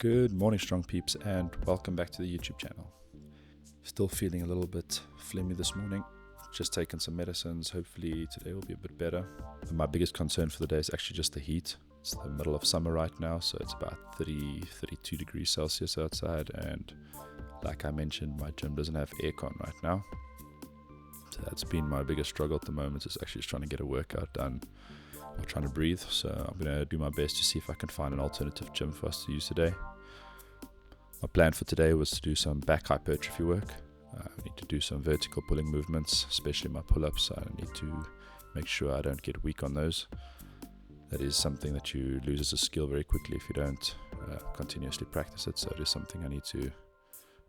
Good morning, strong peeps, and welcome back to the YouTube channel. Still feeling a little bit phlegmy this morning. Just taken some medicines. Hopefully today will be a bit better. My biggest concern for the day is actually just the heat. It's the middle of summer right now, so it's about 32 degrees Celsius outside, and like I mentioned, my gym doesn't have aircon right now. So that's been my biggest struggle at the moment, is actually just trying to get a workout done while trying to breathe. So I'm going to do my best to see if I can find an alternative gym for us to use today. My plan for today was to do some back hypertrophy work. I need to do some vertical pulling movements, especially my pull-ups. I need to make sure I don't get weak on those. That is something that you lose as a skill very quickly if you don't continuously practice it. So it is something I need to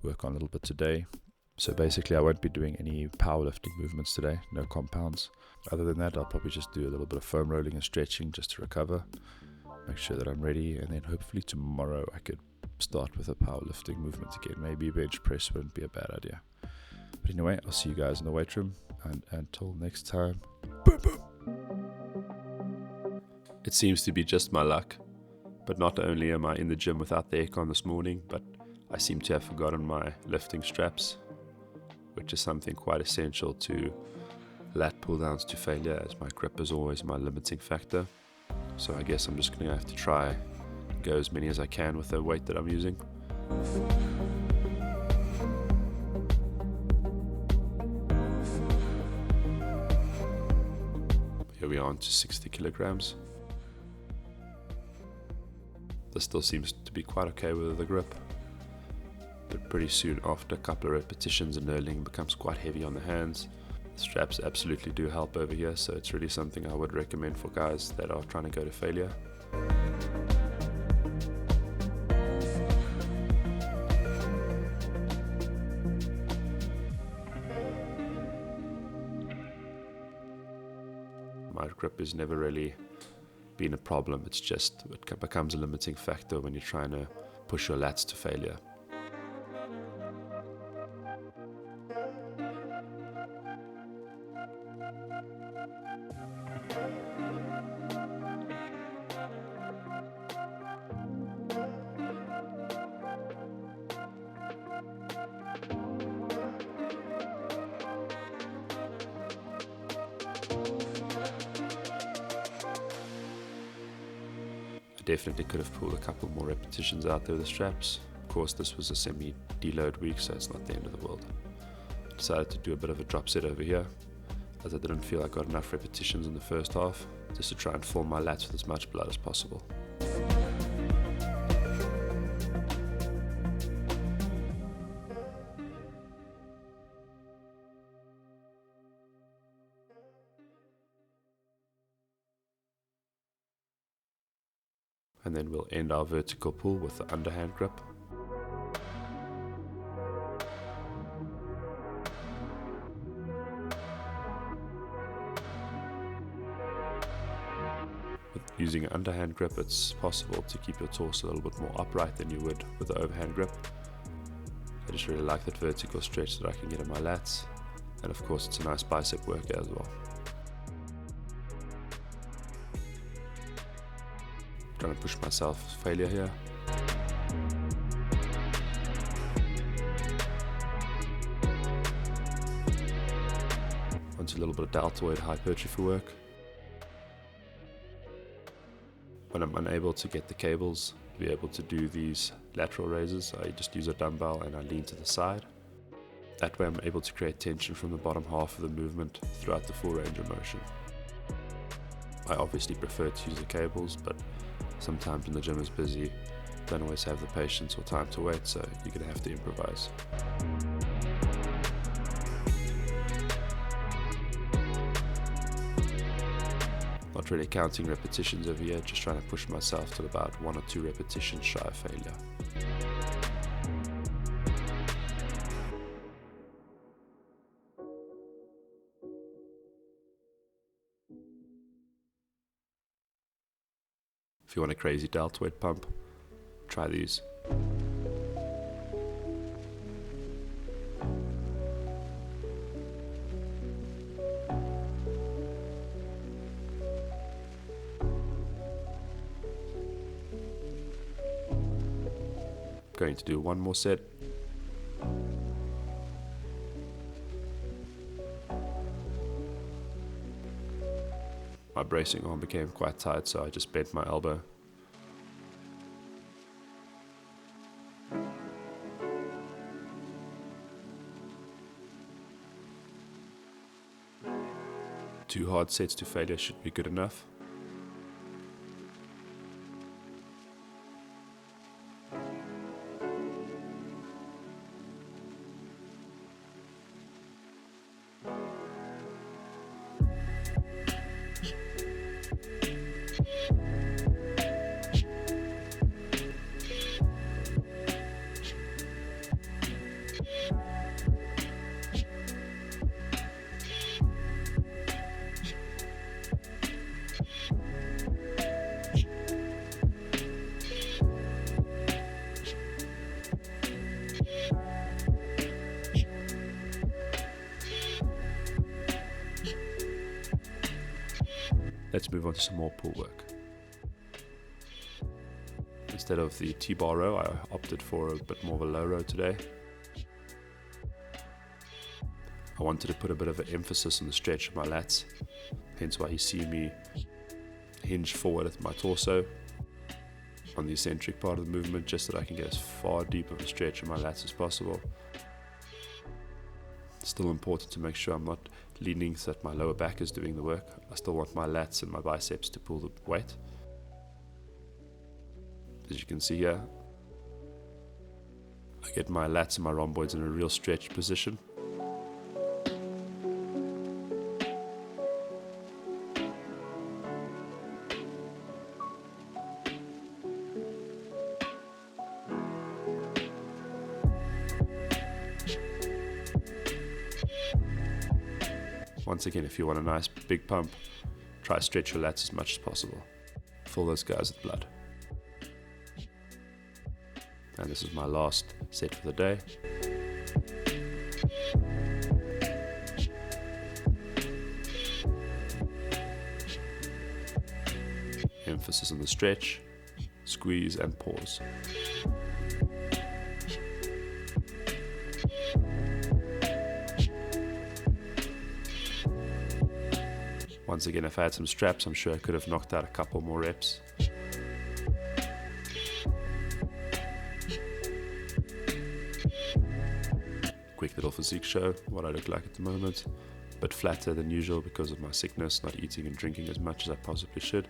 work on a little bit today. So basically I won't be doing any powerlifting movements today, no compounds. Other than that, I'll probably just do a little bit of foam rolling and stretching just to recover, make sure that I'm ready, and then hopefully tomorrow I could start with a powerlifting movement again. Maybe bench press wouldn't be a bad idea. But anyway, I'll see you guys in the weight room, and until next time, boom boom. It seems to be just my luck, but not only am I in the gym without the aircon this morning, but I seem to have forgotten my lifting straps, which is something quite essential to lat pull downs to failure, as my grip is always my limiting factor. So I guess I'm just going to have to try go as many as I can with the weight that I'm using. Here we are on to 60 kilograms. This still seems to be quite okay with the grip, but pretty soon after a couple of repetitions, the knurling becomes quite heavy on the hands. The straps absolutely do help over here, so it's really something I would recommend for guys that are trying to go to failure. My grip has never really been a problem. It's just it becomes a limiting factor when you're trying to push your lats to failure. I definitely could have pulled a couple more repetitions out there with the straps. Of course, this was a semi-deload week, so it's not the end of the world. I decided to do a bit of a drop set over here, as I didn't feel I got enough repetitions in the first half, just to try and fill my lats with as much blood as possible. And then we'll end our vertical pull with the underhand grip. With using an underhand grip, it's possible to keep your torso a little bit more upright than you would with the overhand grip. I just really like that vertical stretch that I can get in my lats, and of course it's a nice bicep workout as well. Trying to push myself to failure here. Onto a little bit of deltoid hypertrophy work. When I'm unable to get the cables to be able to do these lateral raises, I just use a dumbbell and I lean to the side. That way I'm able to create tension from the bottom half of the movement throughout the full range of motion. I obviously prefer to use the cables, but sometimes when the gym is busy, don't always have the patience or time to wait, so you're going to have to improvise. Not really counting repetitions over here, just trying to push myself to about 1 or 2 repetitions shy of failure. If you want a crazy deltoid pump, try these. Going to do one more set. My bracing arm became quite tight, so I just bent my elbow. Two hard sets to failure should be good enough. Let's move on to some more pull work. Instead of the T-bar row, I opted for a bit more of a low row today. I wanted to put a bit of an emphasis on the stretch of my lats, hence why you see me hinge forward at my torso on the eccentric part of the movement, just so that I can get as far deep of a stretch of my lats as possible. It's still important to make sure I'm not leaning so that my lower back is doing the work. I still want my lats and my biceps to pull the weight. As you can see here, I get my lats and my rhomboids in a real stretch position. Once again, if you want a nice big pump, try to stretch your lats as much as possible. Fill those guys with blood. And this is my last set for the day. Emphasis on the stretch, squeeze and pause. Once again, if I had some straps, I'm sure I could have knocked out a couple more reps. Quick little physique show, what I look like at the moment. A bit flatter than usual because of my sickness, not eating and drinking as much as I possibly should.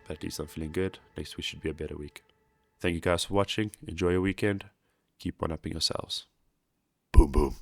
But at least I'm feeling good. Next week should be a better week. Thank you guys for watching. Enjoy your weekend. Keep one-upping yourselves. Boom, boom.